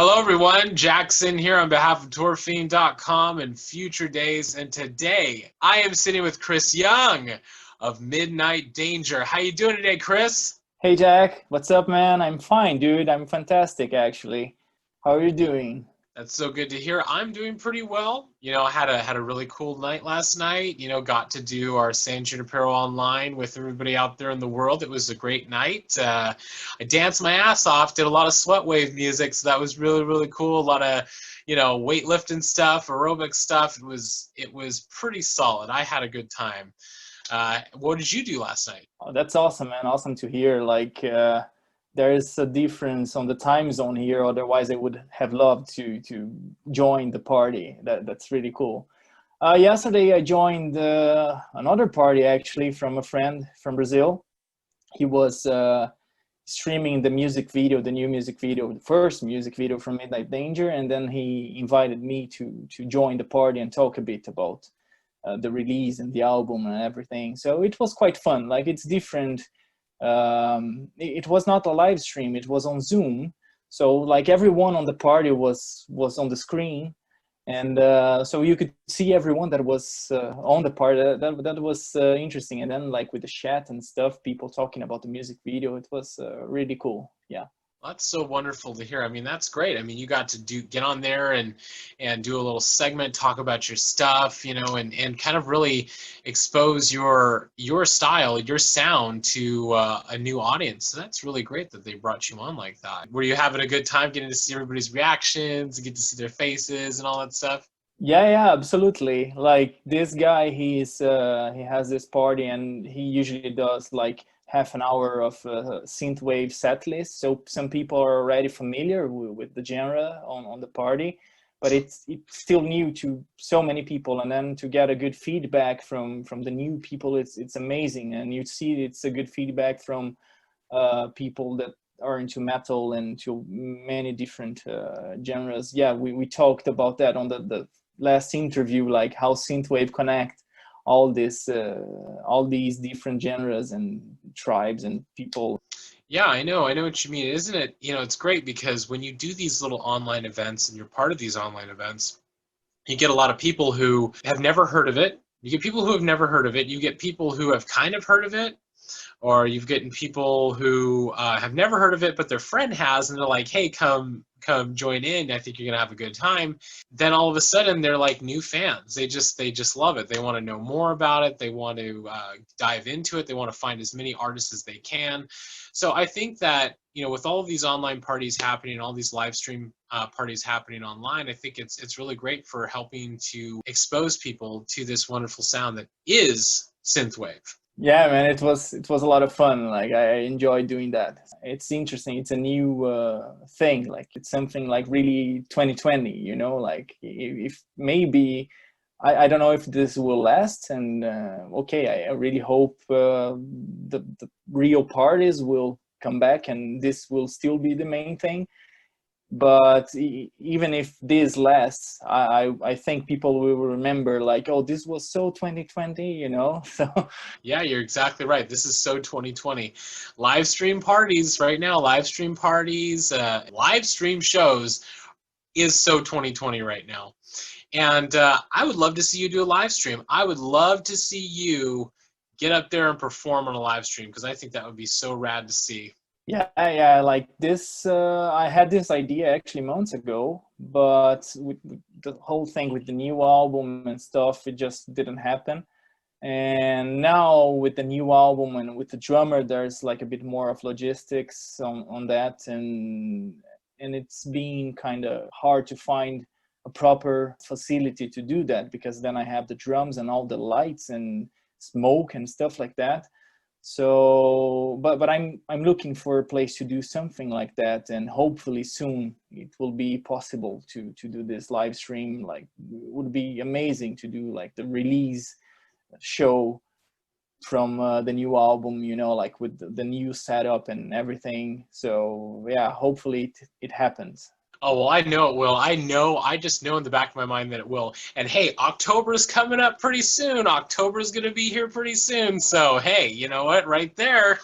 Hello everyone, Jackson here on behalf of TourFiend.com and Future Daze, and today I am sitting with Chris Young of Midnight Danger. How you doing today, Chris? Hey Jack, what's up, man? I'm fine, dude. I'm fantastic, actually. How are you doing? That's so good to hear. I'm doing pretty well. I had a really cool night last night. Got to do our San Junipero online with everybody out there in the world. It was a great night. I danced my ass off, did a lot of sweat wave music, so that was really, really cool. A lot of, weightlifting stuff, aerobic stuff. It was pretty solid. I had a good time. What did you do last night? Oh, that's awesome, man. Awesome to hear. There is a difference on the time zone here. Otherwise, I would have loved to join the party. That's really cool. Yesterday, I joined another party actually from a friend from Brazil. He was streaming the music video, the new music video, the first music video from Midnight Danger, and then he invited me to join the party and talk a bit about the release and the album and everything. So it was quite fun. Like, it's different. It was not a live stream, it was on Zoom. So like everyone on the party was on the screen, and so you could see everyone that was on the party. That was interesting. And then like with the chat and stuff, people talking about the music video, it was really cool. Yeah. That's so wonderful to hear. I mean, that's great. I mean, you got to get on there and do a little segment, talk about your stuff, and kind of really expose your style, your sound to a new audience. So that's really great that they brought you on like that. Were you having a good time getting to see everybody's reactions, get to see their faces and all that stuff? Yeah, absolutely. Like this guy, he has this party, and he usually does like half an hour of synthwave set list. So some people are already familiar with the genre on the party, but it's still new to so many people. And then to get a good feedback from the new people, it's amazing. And you see it's a good feedback from people that are into metal and to many different genres. Yeah, we talked about that on the last interview, like how synthwave connect all these different genres and tribes and people. Yeah, I know what you mean. Isn't it? It's great because when you do these little online events and you're part of these online events, you get a lot of people who have never heard of it. You get people who have never heard of it. You get people who have kind of heard of it, or you've gotten people who have never heard of it, but their friend has, and they're like, "Hey, come join in. I think you're gonna have a good time." Then all of a sudden, they're like new fans. They just love it. They want to know more about it. They want to dive into it. They want to find as many artists as they can. So I think that with all of these online parties happening, all these live stream parties happening online, I think it's really great for helping to expose people to this wonderful sound that is synthwave. Yeah, man, it was a lot of fun. Like I enjoy doing that. It's interesting. It's a new thing. Like it's something like really 2020. Like if maybe I don't know if this will last. And okay, I really hope the real parties will come back and this will still be the main thing. But even if this lasts, I think people will remember like, oh, this was so 2020. So Yeah, you're exactly right. This is so 2020. Live stream parties right now, live stream parties, live stream shows is so 2020 right now. And I would love to see you do a live stream. I would love to see you get up there and perform on a live stream because I think that would be so rad to see. yeah, like this, I had this idea actually months ago, but with the whole thing with the new album and stuff, it just didn't happen. And now with the new album and with the drummer, there's like a bit more of logistics on that, and it's been kind of hard to find a proper facility to do that, because then I have the drums and all the lights and smoke and stuff like that. So but I'm looking for a place to do something like that, and hopefully soon it will be possible to do this live stream. Like, it would be amazing to do like the release show from the new album, like with the new setup and everything. So yeah, hopefully it happens. Oh, well, I know it will. I just know in the back of my mind that it will. And hey, October is coming up pretty soon. October is going to be here pretty soon. So hey, you know what? Right there,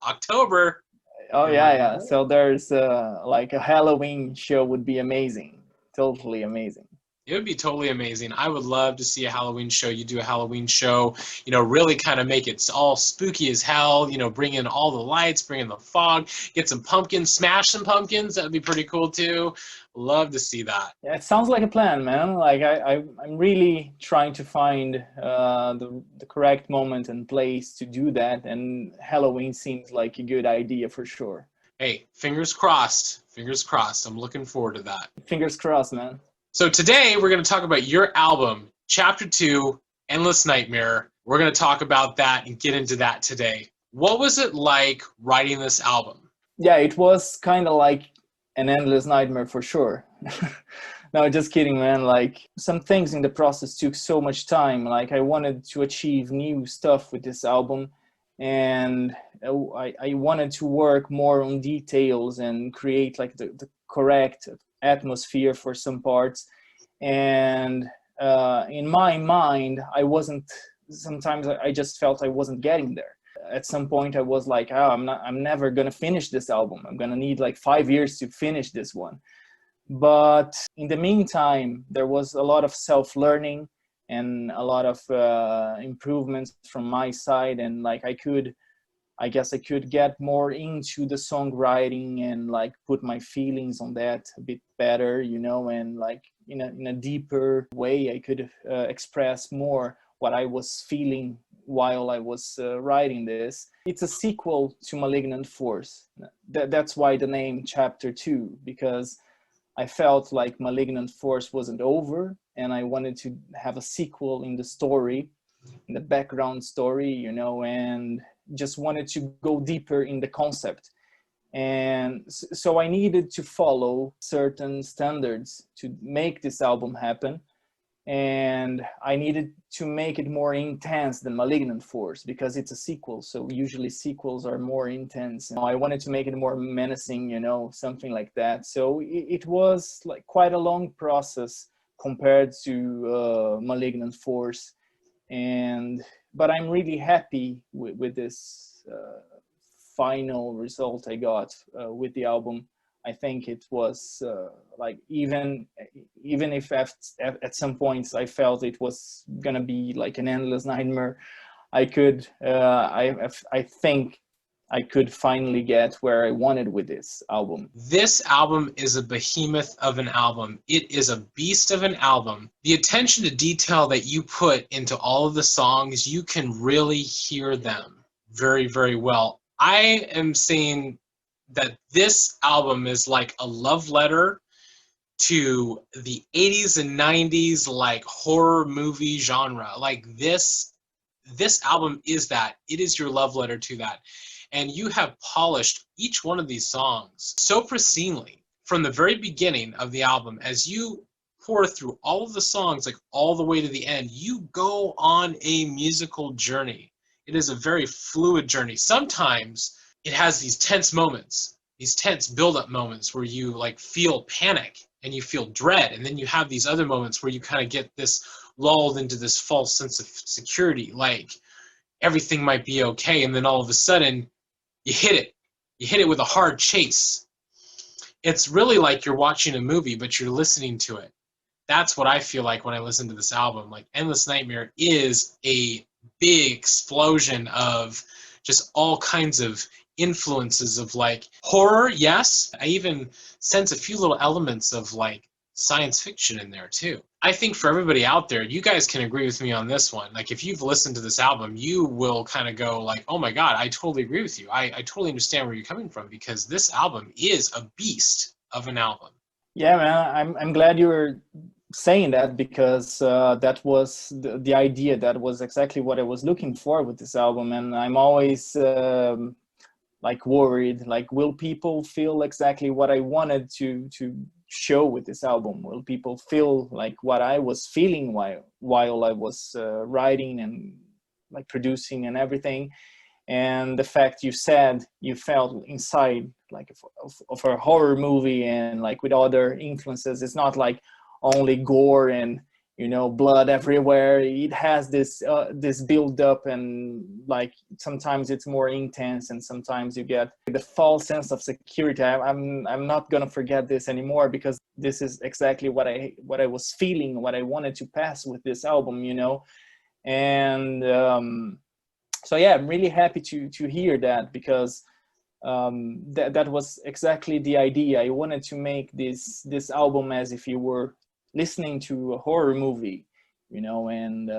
October. Oh Am yeah, I yeah. right? So there's like a Halloween show would be amazing. Totally amazing. It would be totally amazing. I would love to see a Halloween show. You do a Halloween show, you know, really kind of make it all spooky as hell, you know, bring in all the lights, bring in the fog, get some pumpkins, smash some pumpkins. That'd be pretty cool too. Love to see that. Yeah, it sounds like a plan, man. Like I'm really trying to find the correct moment and place to do that, and Halloween seems like a good idea for sure. Hey, fingers crossed. Fingers crossed. I'm looking forward to that. Fingers crossed, man. So today we're going to talk about your album, Chapter 2, Endless Nightmare. We're going to talk about that and get into that today. What was it like writing this album? Yeah, it was kind of like an endless nightmare for sure. No, just kidding, man. Like some things in the process took so much time. Like I wanted to achieve new stuff with this album, and I wanted to work more on details and create like the correct atmosphere for some parts. And in my mind, I wasn't. Sometimes I just felt I wasn't getting there. At some point, I was like, "Oh, I'm never gonna finish this album. I'm gonna need like 5 years to finish this one." But in the meantime, there was a lot of self-learning and a lot of improvements from my side, and like I guess I could get more into the songwriting and like put my feelings on that a bit better, you know, and like in a deeper way, I could express more what I was feeling while I was writing this. It's a sequel to Malignant Force. That's why the name Chapter 2, because I felt like Malignant Force wasn't over, and I wanted to have a sequel in the story, in the background story, you know, and just wanted to go deeper in the concept. And so I needed to follow certain standards to make this album happen. And I needed to make it more intense than Malignant Force because it's a sequel. So usually sequels are more intense. And I wanted to make it more menacing, you know, something like that. So it was like quite a long process compared to Malignant Force. But I'm really happy with this final result I got with the album. I think it was like even if at some points I felt it was gonna be like an endless nightmare, I could I think I could finally get where I wanted with this album. This album is a behemoth of an album. It is a beast of an album. The attention to detail that you put into all of the songs, you can really hear them very, very well. I am saying that this album is like a love letter to the 80s and 90s like horror movie genre. Like this album is that. It is your love letter to that. And you have polished each one of these songs so pristinely from the very beginning of the album. As you pour through all of the songs, like all the way to the end, you go on a musical journey. It is a very fluid journey. Sometimes it has these tense moments, these tense build-up moments where you like feel panic and you feel dread, and then you have these other moments where you kind of get this lulled into this false sense of security, like everything might be okay, and then all of a sudden you hit it with a hard chase. It's really like you're watching a movie but you're listening to it. That's what I feel like when I listen to this album. Like Endless Nightmare is a big explosion of just all kinds of influences of like horror, yes. I even sense a few little elements of like science fiction in there too. I think for everybody out there, you guys can agree with me on this one. Like if you've listened to this album, you will kind of go like, oh my God, I totally agree with you. I totally understand where you're coming from, because this album is a beast of an album. Yeah, man, I'm glad you were saying that, because that was the idea. That was exactly what I was looking for with this album. And I'm always like worried, like, will people feel exactly what I wanted to show with this album? Will people feel like what I was feeling while I was writing and like producing and everything? And the fact you said you felt inside like of a horror movie and like with other influences, it's not like only gore and you know, blood everywhere. It has this this build up, and like sometimes it's more intense, and sometimes you get the false sense of security. I'm not gonna forget this anymore, because this is exactly what I was feeling, what I wanted to pass with this album, you know. And so yeah, I'm really happy to hear that, because that was exactly the idea. I wanted to make this album as if you were listening to a horror movie, you know, and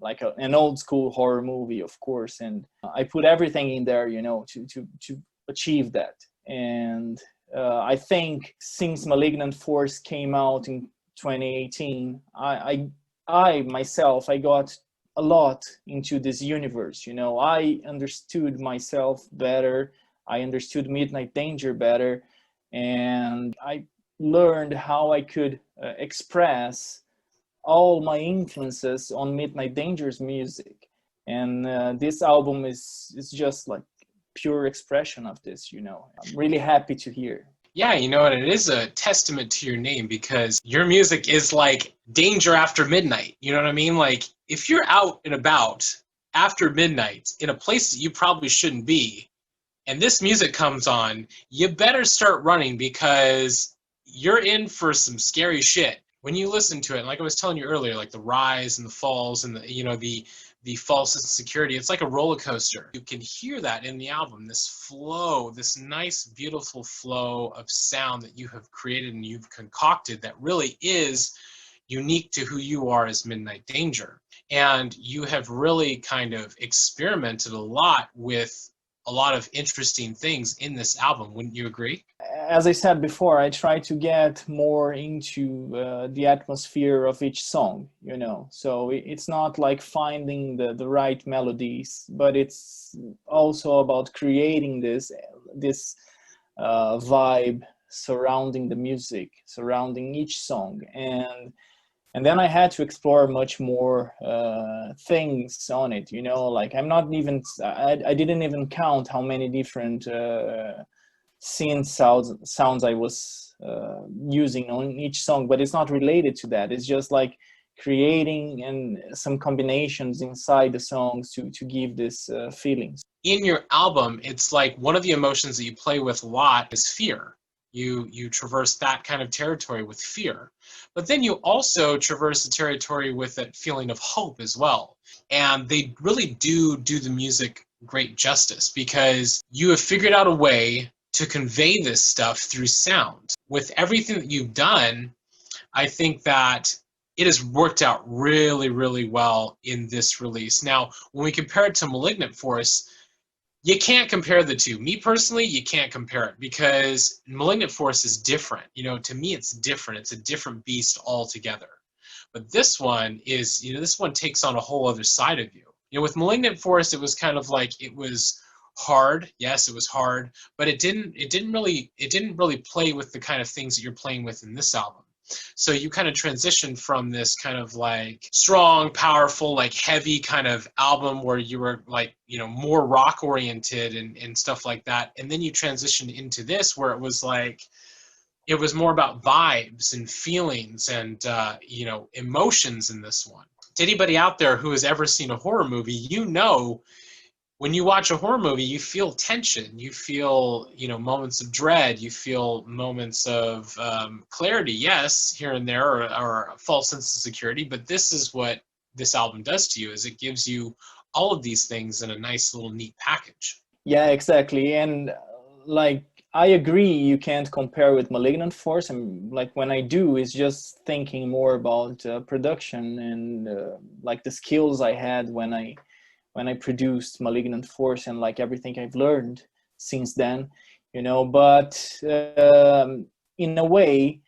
like an old school horror movie, of course. And I put everything in there, you know, to achieve that. And I think since Malignant Force came out in 2018, I myself, I got a lot into this universe, you know. I understood myself better, I understood Midnight Danger better, and I learned how I could express all my influences on Midnight Danger's music. And this album is just like pure expression of this, you know. I'm really happy to hear. Yeah, you know, and it is a testament to your name, because your music is like danger after midnight. You know what I mean? Like, if you're out and about after midnight in a place that you probably shouldn't be, and this music comes on, you better start running, because you're in for some scary shit when you listen to it. And like I was telling you earlier, like the rise and the falls and the, you know, the false insecurity, it's like a roller coaster. You can hear that in the album, this flow, this nice, beautiful flow of sound that you have created and you've concocted that really is unique to who you are as Midnight Danger. And you have really kind of experimented a lot with a lot of interesting things in this album. Wouldn't you agree? As I said before, I try to get more into the atmosphere of each song, you know. So it's not like finding the right melodies, but it's also about creating this vibe surrounding the music, surrounding each song. And then I had to explore much more things on it, you know. Like I didn't even count how many different synth sounds I was using on each song, but it's not related to that. It's just like creating and some combinations inside the songs to give this feelings. In your album, it's like one of the emotions that you play with a lot is fear. You traverse that kind of territory with fear. But then you also traverse the territory with that feeling of hope as well. And they really do the music great justice, because you have figured out a way to convey this stuff through sound. With everything that you've done, I think that it has worked out really, really well in this release. Now, when we compare it to Malignant Force, you can't compare the two. Me personally, you can't compare it, because Malignant Force is different. You know, to me, it's different. It's a different beast altogether. But this one is, you know, this one takes on a whole other side of you. You know, with Malignant Force, it was kind of like, it was hard. Yes, it was hard, but it didn't really play with the kind of things that you're playing with in this album. So you kind of transitioned from this kind of like strong, powerful, like heavy kind of album where you were like, you know, more rock oriented and stuff like that. And then you transitioned into this where it was like, it was more about vibes and feelings and, you know, emotions in this one. To anybody out there who has ever seen a horror movie, you know, when you watch a horror movie, you feel tension, you feel, you know, moments of dread, you feel moments of clarity, yes, here and there, or a false sense of security, but this is what this album does to you, is it gives you all of these things in a nice little neat package. Yeah, exactly. And like, I agree, you can't compare with Malignant Force. And like when I do, it's just thinking more about production and like the skills I had when I produced Malignant Force, and like everything I've learned since then, you know. But in a way,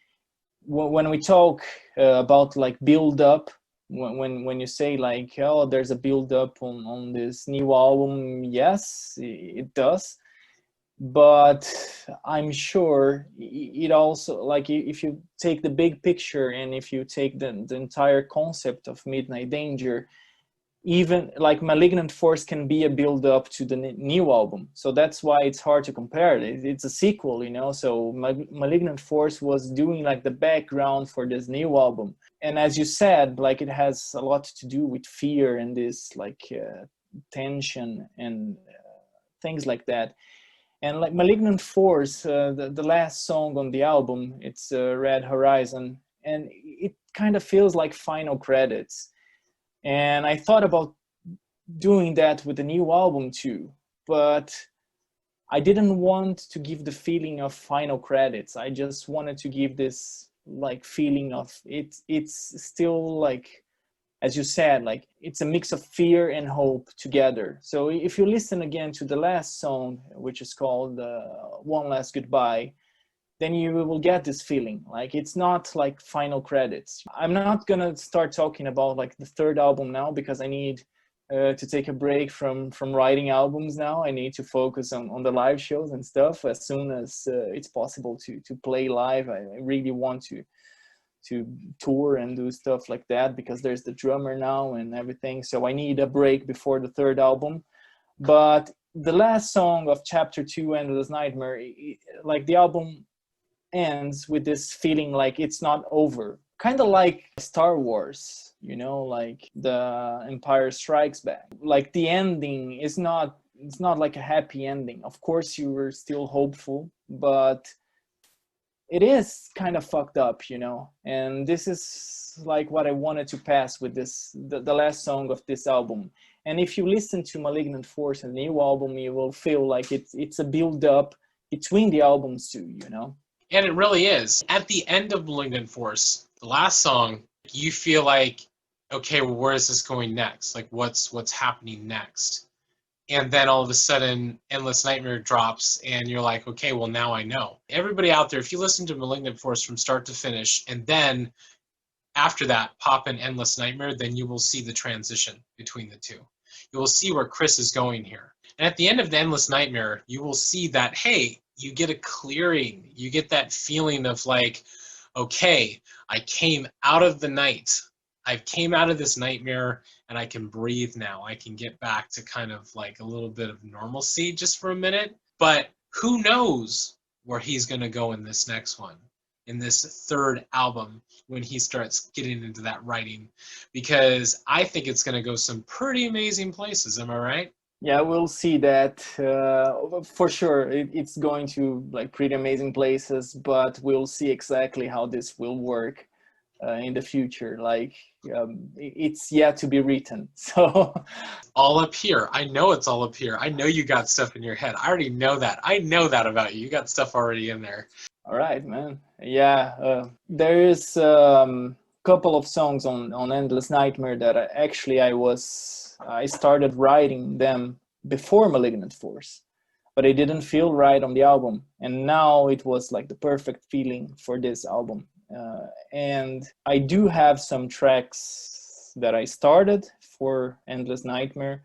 when we talk about like build up, when you say like, oh, there's a build up on this new album, yes, it does. But I'm sure it also, like, if you take the big picture and if you take the entire concept of Midnight Danger, even like Malignant Force can be a build up to the new album. So that's why it's hard to compare it. It's a sequel, you know. So Malignant Force was doing like the background for this new album. And as you said, like it has a lot to do with fear and this like tension and things like that. And like Malignant Force, the last song on the album, it's Red Horizon, and it kind of feels like final credits. And I thought about doing that with the new album too, but I didn't want to give the feeling of final credits. I just wanted to give this like feeling of it's still like, as you said, like it's a mix of fear and hope together. So if you listen again to the last song, which is called One Last Goodbye, then you will get this feeling. Like it's not like final credits. I'm not gonna start talking about like the third album now, because I need to take a break from writing albums now. I need to focus on the live shows and stuff as soon as it's possible to play live. I really want to tour and do stuff like that, because there's the drummer now and everything. So I need a break before the third album. But the last song of Chapter 2, Endless Nightmare, like the album ends with this feeling like it's not over. Kind of like Star Wars, you know, like the Empire Strikes Back. Like the ending is not, it's not like a happy ending. Of course you were still hopeful, but it is kind of fucked up, you know. And this is like what I wanted to pass with this, the last song of this album. And if you listen to Malignant Force and the new album, you will feel like it's a build up between the albums too, you know. And it really is. At the end of Malignant Force, the last song, you feel like, okay, well, where is this going next? Like, what's happening next? And then all of a sudden, Endless Nightmare drops, and you're like, okay, well, now I know. Everybody out there, if you listen to Malignant Force from start to finish, and then after that, pop in Endless Nightmare, then you will see the transition between the two. You will see where Chris is going here. And at the end of the Endless Nightmare, you will see that, hey, you get a clearing. You get that feeling of like, okay, I came out of the night. I came out of this nightmare and I can breathe now. I can get back to kind of like a little bit of normalcy just for a minute. But who knows where he's going to go in this next one, in this third album, when he starts getting into that writing. Because I think it's going to go some pretty amazing places. Am I right? Yeah, we'll see that for sure. It's going to like pretty amazing places, but we'll see exactly how this will work in the future. Like it's yet to be written. So all up here. I know it's all up here. I know you got stuff in your head. I already know that. I know that about you. You got stuff already in there. All right, man. Yeah, there is couple of songs on Endless Nightmare that I started writing them before Malignant Force, but it didn't feel right on the album, and now it was like the perfect feeling for this album. And I do have some tracks that I started for Endless Nightmare,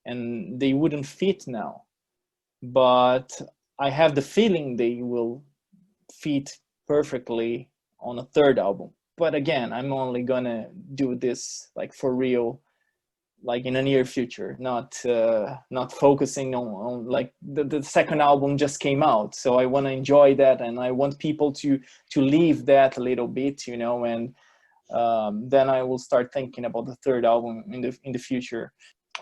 and they wouldn't fit now, but I have the feeling they will fit perfectly on a third album. But again, I'm only gonna do this like for real, like in the near future, not focusing on like the second album just came out, so I want to enjoy that, and I want people to leave that a little bit, you know, and then I will start thinking about the third album in the future.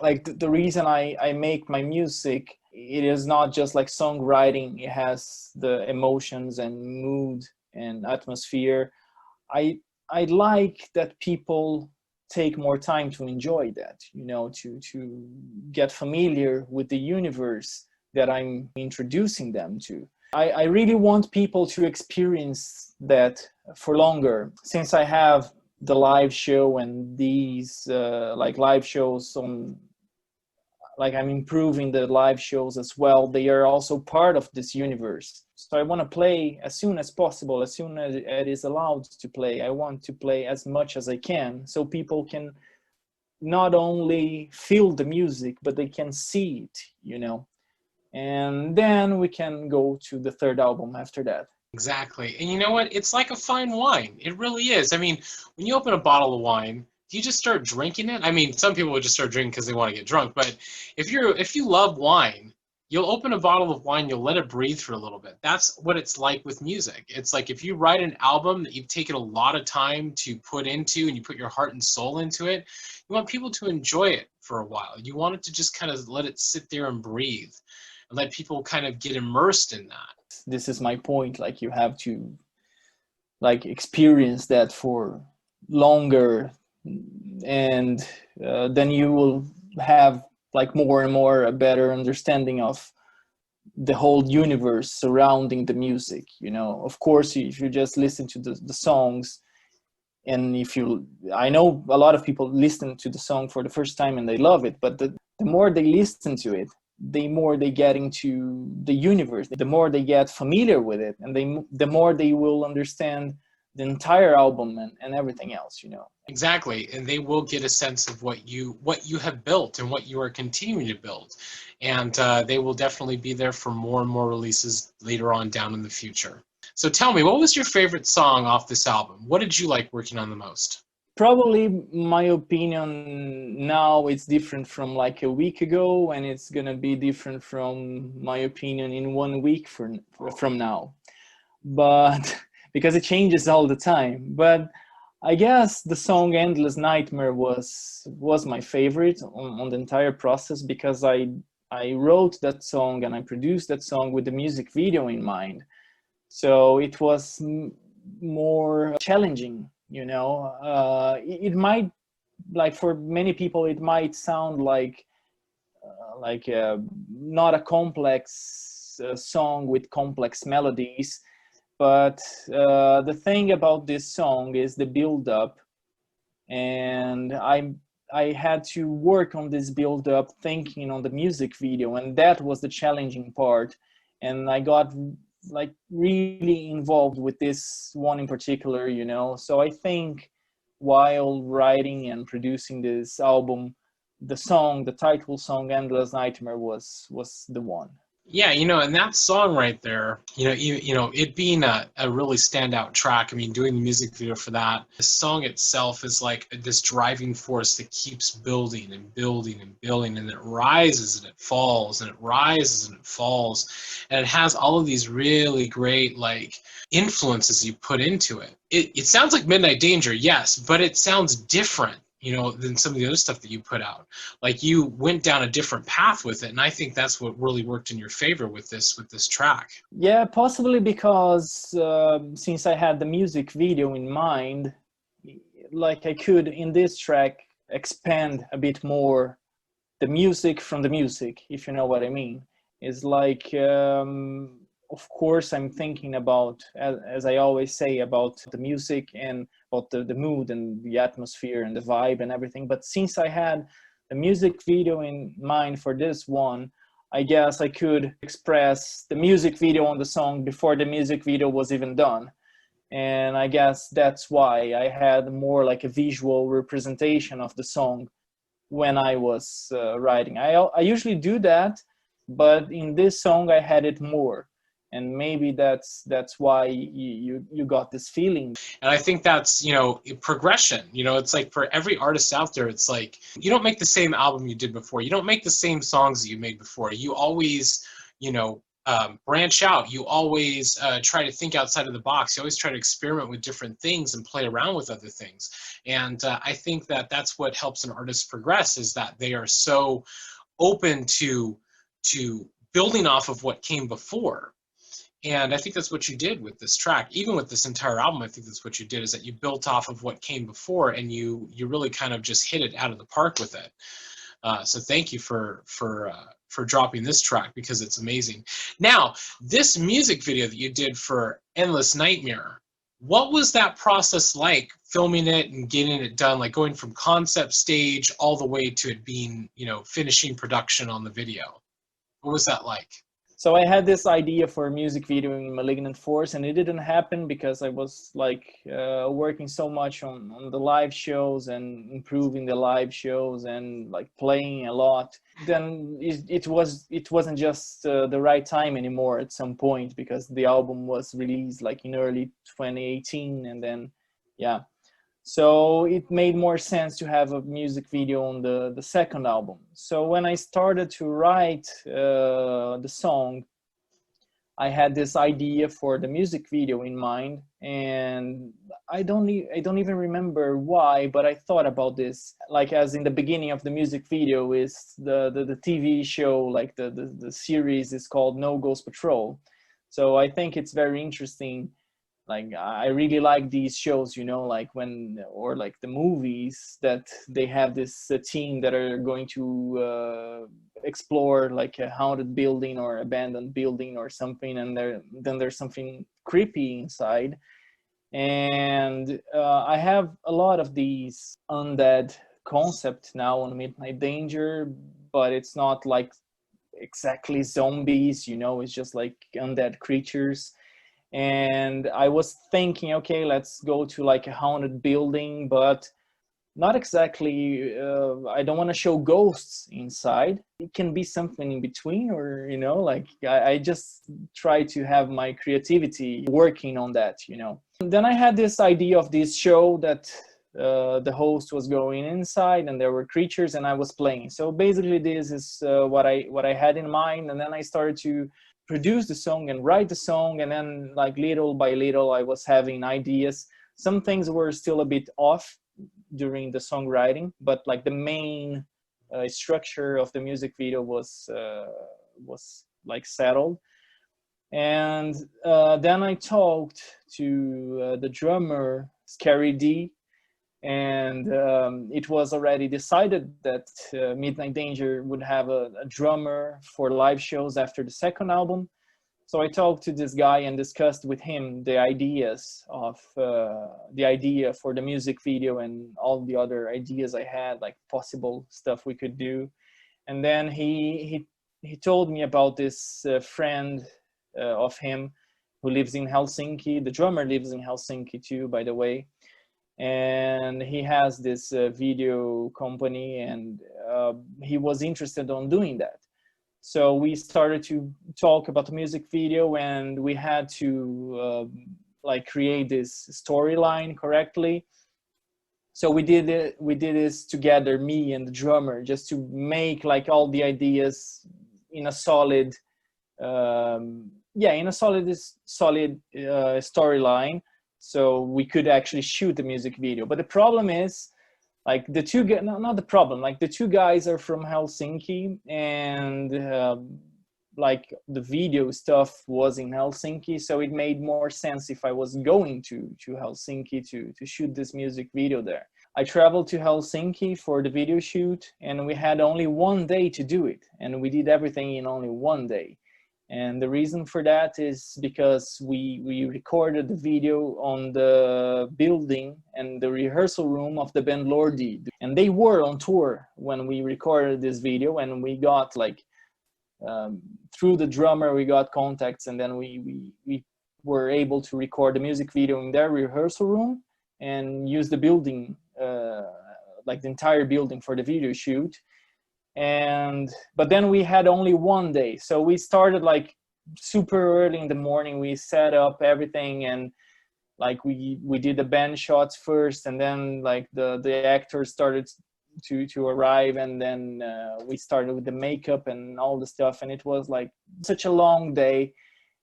Like the reason I make my music, it is not just like songwriting, it has the emotions and mood and atmosphere. I like that people take more time to enjoy that, you know, to get familiar with the universe that I'm introducing them to. I really want people to experience that for longer. Since I have the live show and these like live shows on, like I'm improving the live shows as well, they are also part of this universe. So I want to play as soon as possible, as soon as it is allowed to play. I want to play as much as I can, so people can not only feel the music, but they can see it, you know. And then we can go to the third album after that. Exactly. And you know what? It's like a fine wine. It really is. I mean, when you open a bottle of wine, do you just start drinking it? I mean, some people would just start drinking because they want to get drunk, but if you love wine, you'll open a bottle of wine, you'll let it breathe for a little bit. That's what it's like with music. It's like if you write an album that you've taken a lot of time to put into and you put your heart and soul into it, you want people to enjoy it for a while. You want it to just kind of let it sit there and breathe and let people kind of get immersed in that. This is my point. Like you have to like experience that for longer, and then you will have like more and more a better understanding of the whole universe surrounding the music. You know, of course, if you just listen to the songs, and I know a lot of people listen to the song for the first time and they love it, but the more they listen to it, the more they get into the universe, the more they get familiar with it, and the more they will understand the entire album and everything else, you know. Exactly, and they will get a sense of what you have built and what you are continuing to build, and they will definitely be there for more and more releases later on down in the future. So tell me, what was your favorite song off this album? What did you like working on the most? Probably my opinion now it's different from like a week ago, and it's gonna be different from my opinion in 1 week from now, but because it changes all the time. But I guess the song Endless Nightmare was my favorite on the entire process, because I wrote that song and I produced that song with the music video in mind. So it was more challenging, you know. It might, like for many people, it might sound like not a complex song with complex melodies, but the thing about this song is the build up, and I had to work on this build up thinking on the music video, and that was the challenging part. And I got like really involved with this one in particular, you know. So I think while writing and producing this album, the title song Endless Nightmare was the one. Yeah, and that song right there, it being a really standout track. I mean, doing the music video for that, the song itself is like this driving force that keeps building and building and building, and it rises and it falls and it rises and it falls, and it has all of these really great like influences you put into it. It sounds like Midnight Danger, yes, but it sounds different, than some of the other stuff that you put out. Like you went down a different path with it, and I think that's what really worked in your favor with this track. Yeah, possibly because since I had the music video in mind, like I could in this track expand a bit more the music from the music, if you know what I mean. It's like of course I'm thinking about, as I always say, about the music and about the mood and the atmosphere and the vibe and everything. But since I had the music video in mind for this one, I guess I could express the music video on the song before the music video was even done. And I guess that's why I had more like a visual representation of the song when I was writing. I usually do that, but in this song I had it more. And maybe that's why you got this feeling. And I think that's progression. It's like for every artist out there, it's like you don't make the same album you did before. You don't make the same songs that you made before. You always branch out. You always try to think outside of the box. You always try to experiment with different things and play around with other things. And I think that that's what helps an artist progress, is that they are so open to building off of what came before. And I think that's what you did with this track. Even with this entire album, I think that's what you did, is that you built off of what came before, and you really kind of just hit it out of the park with it. So thank you for dropping this track, because it's amazing. Now, this music video that you did for Endless Nightmare, what was that process like, filming it and getting it done, like going from concept stage all the way to it being, finishing production on the video? What was that like? So I had this idea for a music video in Malignant Force, and it didn't happen because I was like working so much on the live shows and improving the live shows and like playing a lot. Then it wasn't just the right time anymore at some point, because the album was released like in early 2018, and then yeah. So it made more sense to have a music video on the second album. So when I started to write the song, I had this idea for the music video in mind, and I don't even remember why, but I thought about this, like as in the beginning of the music video is the TV show, like the series is called No Ghost Patrol. So I think it's very interesting. Like I really like these shows, you know, like or like the movies that they have this team that are going to explore like a haunted building or abandoned building or something, and then there's something creepy inside. And I have a lot of these undead concepts now on Midnight Danger, but it's not like exactly zombies, you know, it's just like undead creatures. And I was thinking, okay, let's go to like a haunted building, but not exactly, I don't want to show ghosts inside. It can be something in between, or, you know, like I just try to have my creativity working on that, you know. And then I had this idea of this show that the host was going inside and there were creatures and I was playing. So basically this is what I had in mind. And then I started to produce the song and write the song, and then like little by little I was having ideas. Some things were still a bit off during the songwriting, but like the main structure of the music video was like settled. And then I talked to the drummer Scary D, and it was already decided that Midnight Danger would have a drummer for live shows after the second album. So I talked to this guy and discussed with him the ideas of the idea for the music video and all the other ideas I had, like possible stuff we could do. And then he told me about this friend of him who lives in Helsinki. The drummer lives in Helsinki too, by the way. And he has this video company, and he was interested on doing that. So we started to talk about the music video, and we had to like create this storyline correctly. So we did this together, me and the drummer, just to make like all the ideas in a solid storyline, so we could actually shoot the music video. But the problem is, like the two guys, not the problem, like the two guys are from Helsinki, and like the video stuff was in Helsinki, so it made more sense if I was going to Helsinki to shoot this music video there. I traveled to Helsinki for the video shoot, and we had only one day to do it, and we did everything in only one day. And the reason for that is because we recorded the video on the building and the rehearsal room of the band Lordi. And they were on tour when we recorded this video, and we got like, through the drummer, we got contacts, and then we were able to record the music video in their rehearsal room and use the building, like the entire building for the video shoot. But then we had only one day, so we started like super early in the morning. We set up everything, and like we did the band shots first, and then like the actors started to arrive, and then we started with the makeup and all the stuff, and it was like such a long day.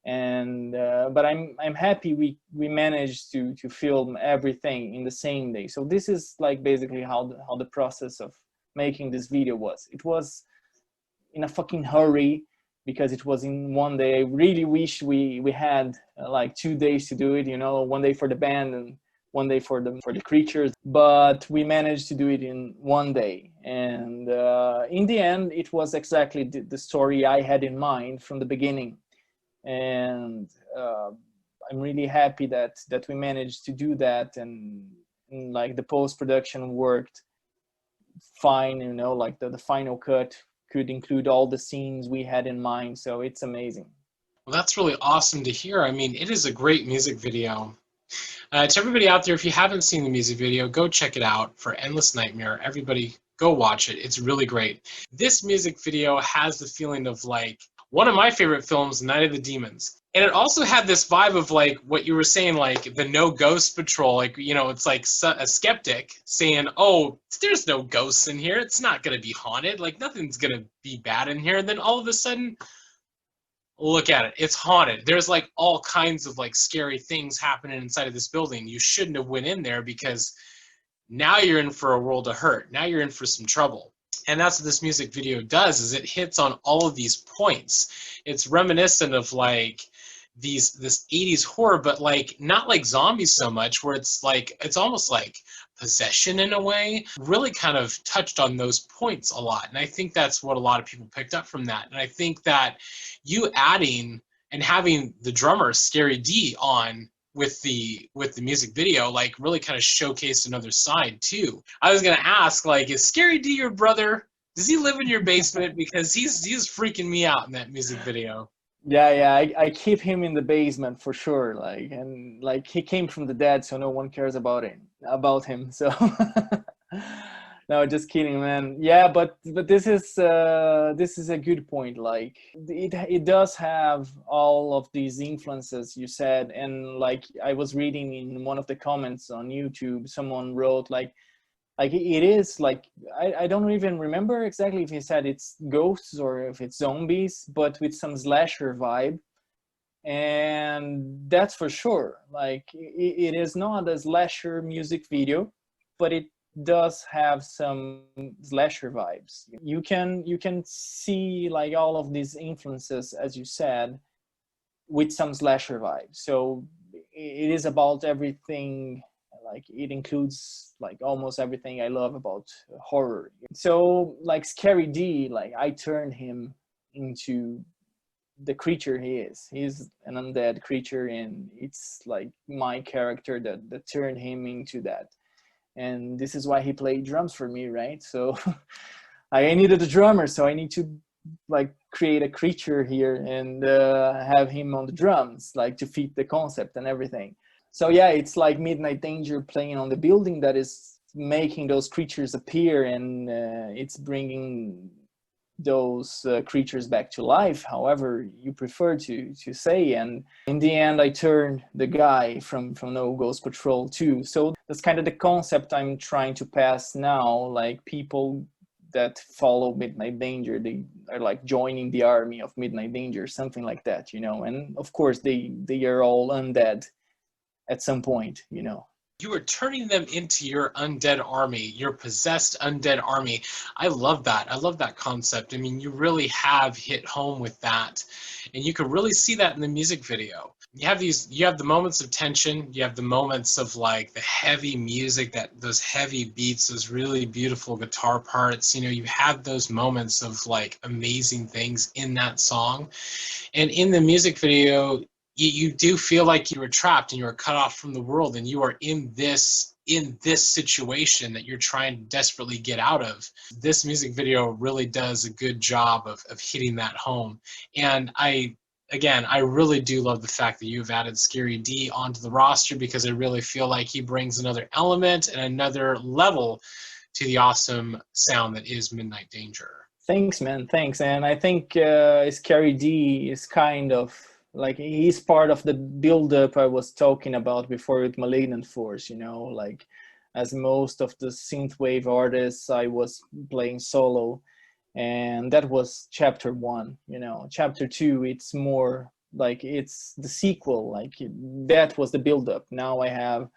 And but I'm happy we managed to film everything in the same day. So this is like basically how the process of making this video was. It was in a fucking hurry because it was in one day. I really wish we had like 2 days to do it, you know, one day for the band and one day for the creatures, but we managed to do it in one day. And in the end, it was exactly the story I had in mind from the beginning. And I'm really happy that we managed to do that, and like the post-production worked fine, you know, like the final cut could include all the scenes we had in mind. So it's amazing. Well, that's really awesome to hear. I mean, it is a great music video. To everybody out there, if you haven't seen the music video, go check it out for Endless Nightmare. Everybody go watch it. It's really great. This music video has the feeling of like one of my favorite films, Night of the Demons. And it also had this vibe of like what you were saying, like the no ghost patrol. Like, you know, it's like a skeptic saying, "Oh, there's no ghosts in here. It's not gonna be haunted. Like nothing's gonna be bad in here." And then all of a sudden, look at it, it's haunted. There's like all kinds of like scary things happening inside of this building. You shouldn't have went in there because now you're in for a world of hurt. Now you're in for some trouble. And that's what this music video does, is it hits on all of these points. It's reminiscent of like this 80s horror, but like not like zombies so much, where it's like it's almost like possession in a way. Really kind of touched on those points a lot. And I think that's what a lot of people picked up from that. And I think that you adding and having the drummer Scary D on with the music video like really kind of showcased another side too. I was gonna ask, like, is Scary D your brother? Does he live in your basement? Because he's freaking me out in that music video. Yeah, I keep him in the basement for sure. Like, and like he came from the dead, so no one cares about him. So no, just kidding, man. Yeah, but this is a good point. Like, it does have all of these influences you said, and like I was reading in one of the comments on YouTube, someone wrote like it is like I don't even remember exactly if he said it's ghosts or if it's zombies, but with some slasher vibe. And that's for sure. Like it is not a slasher music video, but it does have some slasher vibes. You can see like all of these influences, as you said, with some slasher vibes. So it is about everything. Like it includes like almost everything I love about horror. So like Scary D, like I turned him into the creature he is. He's an undead creature, and it's like my character that turned him into that. And this is why he played drums for me, right? So I needed a drummer, so I need to like create a creature here and have him on the drums, like to fit the concept and everything. So yeah, it's like Midnight Danger playing on the building that is making those creatures appear, and it's bringing those creatures back to life, however you prefer to say. And in the end, I turned the guy from No Ghost Patrol too. So that's kind of the concept I'm trying to pass now. Like people that follow Midnight Danger, they are like joining the army of Midnight Danger, something like that, you know. And of course, they are all undead at some point, you know. You are turning them into your undead army, your possessed undead army. I love that. I love that concept. I mean, you really have hit home with that. And you can really see that in the music video. You have the moments of tension, you have the moments of like the heavy music, those heavy beats, those really beautiful guitar parts. You know, you have those moments of like amazing things in that song. And in the music video, you do feel like you were trapped and you were cut off from the world, and you are in this situation that you're trying to desperately get out of. This music video really does a good job of hitting that home. And I really do love the fact that you've added Scary D onto the roster, because I really feel like he brings another element and another level to the awesome sound that is Midnight Danger. Thanks, man. Thanks. And I think Scary D is kind of like, he's part of the build-up I was talking about before with Malignant Force, you know, like as most of the synthwave artists, I was playing solo, and that was chapter 1, you know. Chapter 2, it's more like it's the sequel, like that was the build-up. Now I have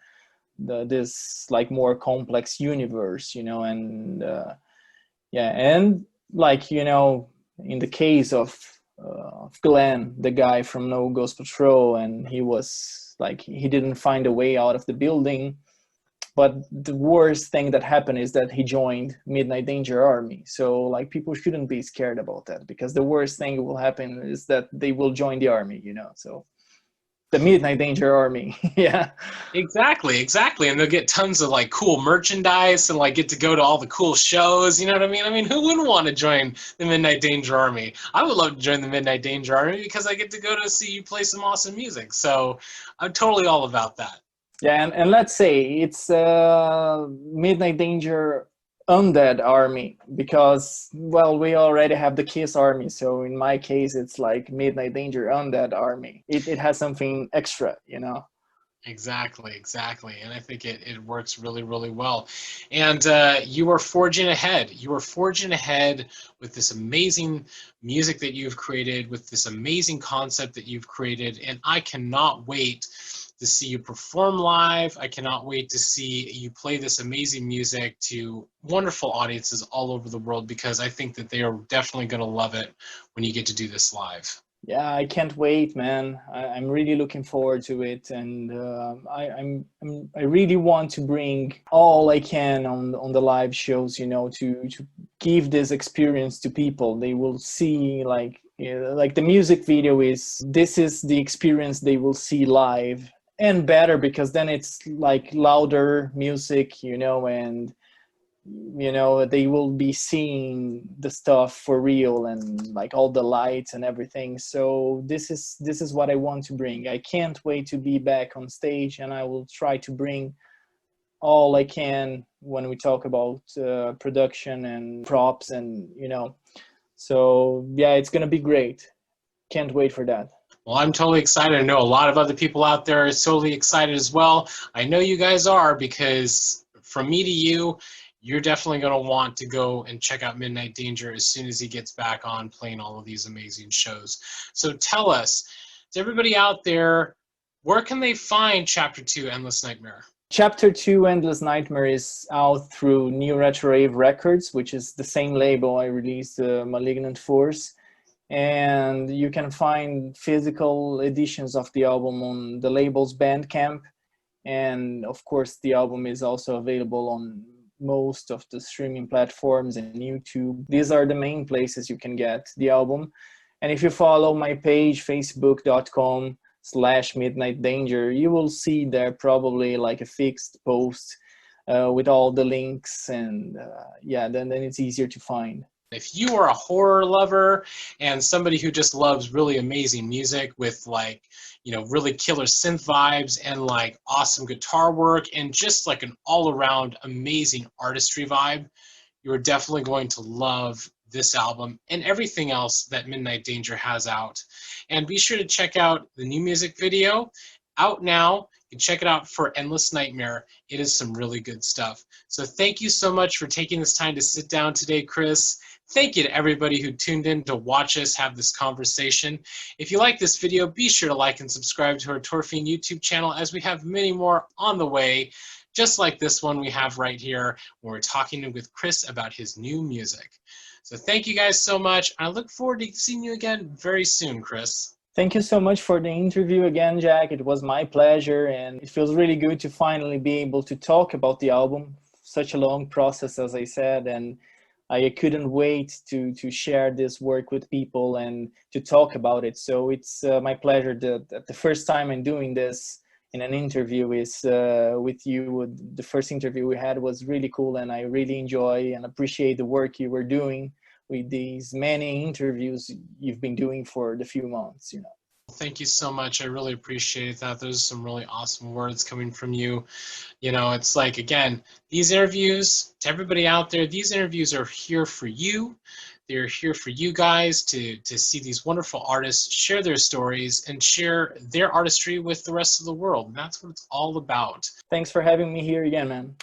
this like more complex universe, you know. And yeah, and like, you know, in the case of Glenn, the guy from No Ghost Patrol, and he was like, he didn't find a way out of the building, but the worst thing that happened is that he joined Midnight Danger army. So like people shouldn't be scared about that, because the worst thing that will happen is that they will join the army, you know. So the Midnight Danger army. Yeah, Exactly. And they'll get tons of like cool merchandise and like get to go to all the cool shows. You know what I mean? I mean, who wouldn't want to join the Midnight Danger Army? I would love to join the Midnight Danger Army because I get to go to see you play some awesome music. So I'm totally all about that. yeah, and let's say it's Midnight Danger undead army, because, well, we already have the Kiss army. So in my case, it's like Midnight Danger undead army. It has something extra, you know? Exactly, exactly. And I think it works really, really well. And you are forging ahead. You are forging ahead with this amazing music that you've created, with this amazing concept that you've created. And I cannot wait to see you perform live. I cannot wait to see you play this amazing music to wonderful audiences all over the world, because I think that they are definitely going to love it when you get to do this live. Yeah, I can't wait, man. I'm really looking forward to it, and I really want to bring all I can on the live shows, you know, to give this experience to people. They will see, like, you know, like the music video is, this is the experience they will see live, and better because then it's like louder music, you know, and you know they will be seeing the stuff for real, and like all the lights and everything. So this is what I want to bring. I can't wait to be back on stage, and I will try to bring all I can when we talk about production and props, and you know, so yeah, it's gonna be great. Can't wait for that. Well, I'm totally excited. I know a lot of other people out there are totally excited as well. I know you guys are, because from me to you, you're definitely going to want to go and check out Midnight Danger as soon as he gets back on playing all of these amazing shows. So tell us, to everybody out there, where can they find Chapter 2 Endless Nightmare? Chapter 2 Endless Nightmare is out through NewRetroWave Records, which is the same label I released Malignant Force. And you can find physical editions of the album on the label's Bandcamp. And of course, the album is also available on most of the streaming platforms and YouTube. These are the main places you can get the album. And if you follow my page, facebook.com/Midnight Danger, you will see there probably like a fixed post with all the links, and yeah, then it's easier to find. If you are a horror lover and somebody who just loves really amazing music with, like, you know, really killer synth vibes and like awesome guitar work and just like an all-around amazing artistry vibe, you're definitely going to love this album and everything else that Midnight Danger has out. And be sure to check out the new music video out now. You can check it out for Endless Nightmare. It is some really good stuff. So thank you so much for taking this time to sit down today, Chris. Thank you to everybody who tuned in to watch us have this conversation. If you like this video, be sure to like and subscribe to our Tour Fiend YouTube channel, as we have many more on the way, just like this one we have right here, where we're talking with Chris about his new music. So thank you guys so much. I look forward to seeing you again very soon, Chris. Thank you so much for the interview again, Jack. It was my pleasure, and it feels really good to finally be able to talk about the album. Such a long process, as I said, and I couldn't wait to share this work with people and to talk about it. So it's my pleasure that the first time I'm doing this in an interview is with you. The first interview we had was really cool, and I really enjoy and appreciate the work you were doing with these many interviews you've been doing for the few months, you know. Thank you so much. I really appreciate that. Those are some really awesome words coming from you. You know, it's like, again, these interviews, to everybody out there, these interviews are here for you. They're here for you guys to see these wonderful artists share their stories and share their artistry with the rest of the world. And that's what it's all about. Thanks for having me here again, man.